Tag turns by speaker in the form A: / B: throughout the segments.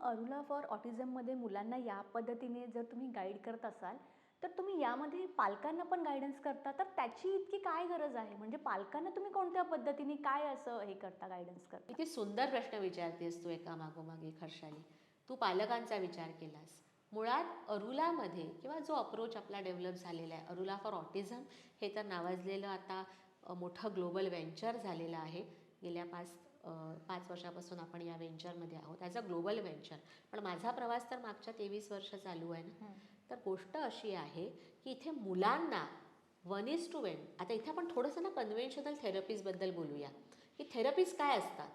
A: अरुला for ऑटिझममध्ये मुलांना या पद्धतीने जर तुम्ही गाईड करत असाल, तर तुम्ही यामध्ये पालकांना पण गाईडन्स करता, तर त्याची इतकी काय गरज आहे? म्हणजे पालकांना तुम्ही कोणत्या पद्धतीने काय असं हे करता, गाईडन्स करता?
B: किती सुंदर प्रश्न विचारतेस तू एका मागोमाग एक हर्षाली. तू पालकांचा विचार केलास. मुळात अरुलामध्ये किंवा जो अप्रोच आपला डेव्हलप झालेला आहे, अरुला फॉर ऑटिझम हे तर नावाजलेलं आता मोठं ग्लोबल व्हेंचर झालेलं आहे. गेल्या 5 वर्षापासून आपण या व्हेंचरमध्ये आहोत, ॲज अ ग्लोबल व्हेंचर. पण माझा प्रवास तर मागच्या 23 वर्ष चालू आहे ना. तर गोष्ट अशी आहे की इथे मुलांना 1:1, आता इथे आपण थोडंसं ना कन्व्हेन्शनल थेरपीजबद्दल बोलूया की थेरपीज काय असतात.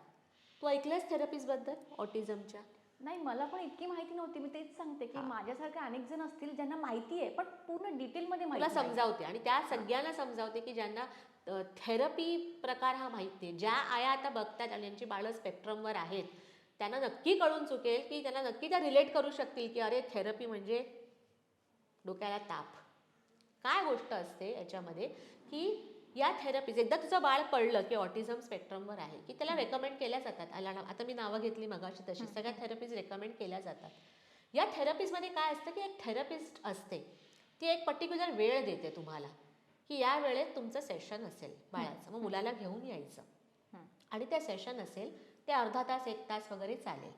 B: तू ऐकलंस थेरपीजबद्दल ऑटिझमच्या?
A: नाही, मला पण इतकी माहिती नव्हती. मी तेच सांगते की माझ्यासारखे अनेक जण असतील ज्यांना माहिती आहे, पण पूर्ण डिटेलमध्ये
B: तुला
A: माहिती नाही.
B: समजावते आणि त्या सगळ्यांना समजावते की ज्यांना थेरपी प्रकार हा माहीत नाही. ज्या आया आता बघतात आणि ज्यांची बाळं स्पेक्ट्रमवर आहेत त्यांना नक्की कळून चुकेल की त्यांना नक्की त्या रिलेट करू शकतील की अरे थेरपी म्हणजे डोक्याला ताप. काय गोष्ट असते याच्यामध्ये की या थेरपीज, एकदा तुझं बाळ कळलं की ऑटिझम स्पेक्ट्रमवर आहे की त्याला रेकमेंड केल्या जातात. आता मी नावं घेतली मगाशी तशी सगळ्या थेरपीज रेकमेंड केल्या जातात. या थेरपीजमध्ये काय असतं की एक थेरपिस्ट असते, ती एक पर्टिक्युलर वेळ देते तुम्हाला की या वेळेत तुमचं सेशन असेल बाळाचं, मग मुलाला घेऊन यायचं आणि ते सेशन असेल ते अर्धा तास 1 तास वगैरे चालेल.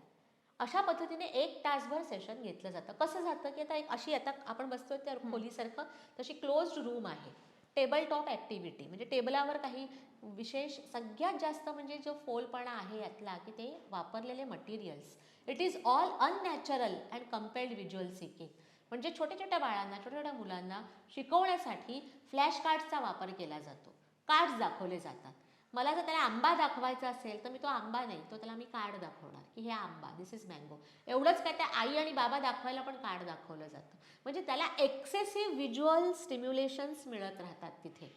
B: अशा पद्धतीने 1 तासभर सेशन घेतलं जातं. कसं जातं की आता आपण बसतोय त्या खोलीसारखं तशी क्लोज्ड रूम आहे. टेबल टॉप ॲक्टिव्हिटी म्हणजे टेबलावर काही विशेष, सगळ्यात जास्त म्हणजे जो फोलपणा आहे यातला की ते वापरलेले materials, it is all unnatural and compelled visual seeking. म्हणजे छोट्या छोट्या बाळांना, छोट्या छोट्या मुलांना शिकवण्यासाठी फ्लॅश कार्ड्सचा वापर केला जातो. कार्ड्स दाखवले जातात. मला जर त्याला आंबा दाखवायचा असेल तर मी तो आंबा नाही, तो त्याला मी कार्ड दाखवणार की हे आंबा, दिस इज मँगो. एवढंच काय, त्या आई आणि बाबा दाखवायला पण कार्ड दाखवलं जातं. म्हणजे त्याला एक्सेसिव्ह व्हिज्युअल स्टिम्युलेशन्स मिळत राहतात तिथे.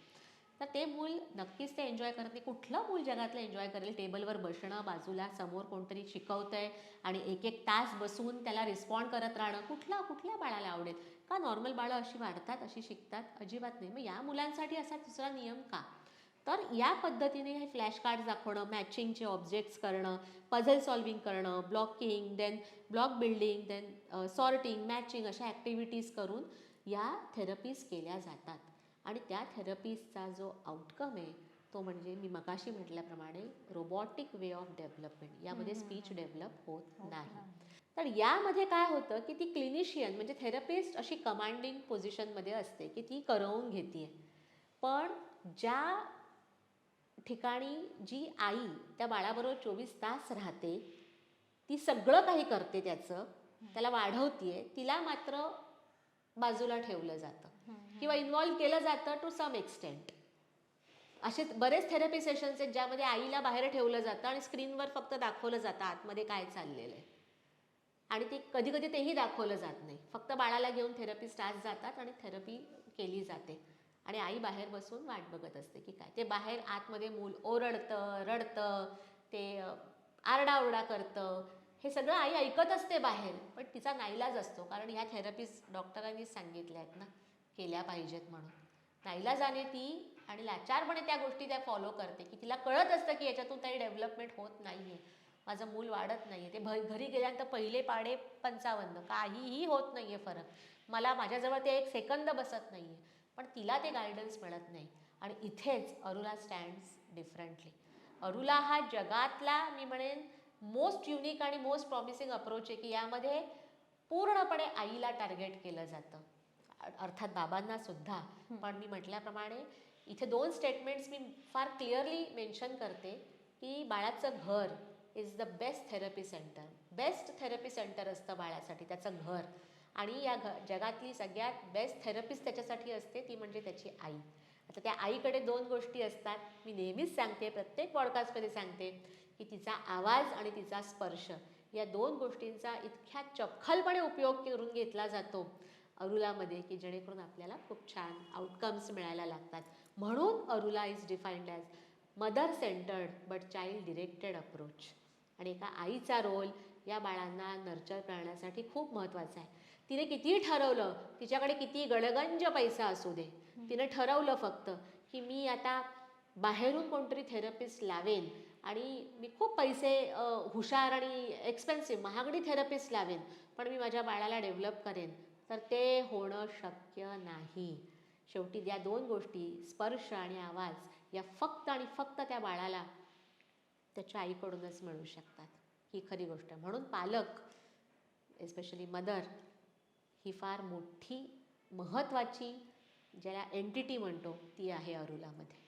B: तर ते मूल नक्कीच ते एन्जॉय करत नाही. कुठलं मूल जगातलं एन्जॉय करेल टेबलवर बसणं, बाजूला समोर कोणतरी शिकवतंय आणि 1-1 तास बसून त्याला रिस्पॉन्ड करत राहणं? कुठल्या बाळाला आवडेल? का नॉर्मल बाळं अशी वाढतात, अशी शिकतात? अजिबात नाही. मग या मुलांसाठी असा दुसरा नियम का? तर या पद्धतीने हे फ्लॅश कार्ड्स दाखवणं, मॅचिंगचे ऑब्जेक्ट्स करणं, पझल सॉल्विंग करणं, blocking, then block building, then sorting, matching, अशा ॲक्टिव्हिटीज करून या थेरपीज केल्या जातात. आणि त्या थेरपीजचा जो आउटकम आहे तो म्हणजे मी मगाशी म्हटल्याप्रमाणे रोबॉटिक वे ऑफ डेव्हलपमेंट. यामध्ये स्पीच डेव्हलप होत नाही. तर यामध्ये काय होतं की ती क्लिनिशियन म्हणजे थेरपिस्ट अशी कमांडिंग पोझिशनमध्ये असते की ती करवून घेते. पण ज्या ठिकाणी जी आई त्या बाळाबरोबर 24 तास राहते, ती सगळं काही करते, त्याला वाढवतीये, तिला मात्र बाजूला ठेवलं जातं किंवा इन्व्हॉल्व केलं जातं टू सम एक्सटेंट. असे बरेच थेरपी सेशन्स आहेत ज्यामध्ये आईला बाहेर ठेवलं जातं आणि स्क्रीनवर फक्त दाखवलं जातं आतमध्ये काय चाललेलं आहे. आणि ते कधी कधी तेही दाखवलं जात नाही. फक्त बाळाला घेऊन थेरपिस्ट आज जातात आणि थेरपी केली जाते आणि आई बाहेर बसून वाट बघत असते की काय. ते बाहेर आतमध्ये मूल ओरडतं, रडतं, ते आरडाओरडा करतं, हे सगळं आई ऐकत असते बाहेर. पण तिचा नाईलाज असतो, कारण ह्या थेरपीज डॉक्टरांनीच सांगितल्या आहेत ना केल्या पाहिजेत म्हणून. नाईलाजाने ती आणि लाचारपणे त्या गोष्टी त्या फॉलो करते की तिला कळत असतं की याच्यातून काही डेव्हलपमेंट होत नाही आहे, माझं मूल वाढत नाही आहे. ते घरी गेल्यानंतर पहिले पाढे 55, काहीही होत नाही आहे फरक, मला माझ्याजवळ ते 1 सेकंद बसत नाही आहे. पण तिला ते गायडन्स मिळत नाही. आणि इथेच अरुला स्टँड्स डिफरंटली. अरुला हा जगातला मी म्हणेन मोस्ट युनिक आणि मोस्ट प्रॉमिसिंग अप्रोच आहे की यामध्ये पूर्णपणे आईला टार्गेट केलं जातं, अर्थात बाबांना सुद्धा. पण मी म्हटल्याप्रमाणे इथे 2 स्टेटमेंट्स मी फार क्लिअरली मेन्शन करते की बाळाचं घर is the best therapy centre. Best therapy centre असतं बाळासाठी त्याचं घर. आणि या जगातली सगळ्यात बेस्ट थेरपिस्ट त्याच्यासाठी असते, ती म्हणजे त्याची आई. आता त्या आईकडे 2 गोष्टी असतात. मी नेहमीच सांगते, प्रत्येक पॉडकास्टमध्ये सांगते की तिचा आवाज आणि तिचा स्पर्श या 2 गोष्टींचा इतक्या चपखलपणे उपयोग करून घेतला जातो अरुलामध्ये की जेणेकरून आपल्याला खूप छान आउटकम्स मिळायला लागतात. म्हणून अरुला is defined as mother centered but child directed approach. आणि एका आईचा रोल या बाळांना नर्चर करण्यासाठी खूप महत्त्वाचा आहे. तिने कितीही ठरवलं, तिच्याकडे किती गडगंज पैसा असू दे, तिने ठरवलं फक्त की मी आता बाहेरून कोणतरी थेरपिस्ट लावेन आणि मी खूप पैसे हुशार आणि एक्सपेन्सिव्ह महागडी थेरपिस्ट लावेन, पण मी माझ्या बाळाला डेव्हलप करेन, तर ते होणं शक्य नाही. शेवटी या 2 गोष्टी, स्पर्श आणि आवाज, या फक्त आणि फक्त त्या बाळाला त्याच्या आईकडूनच मिळू शकतात. ही खरी गोष्ट आहे. म्हणून पालक, एस्पेशली मदर, ही फार मोठी महत्त्वाची ज्याला एंटिटी म्हणतो ती आहे अरुलामध्ये.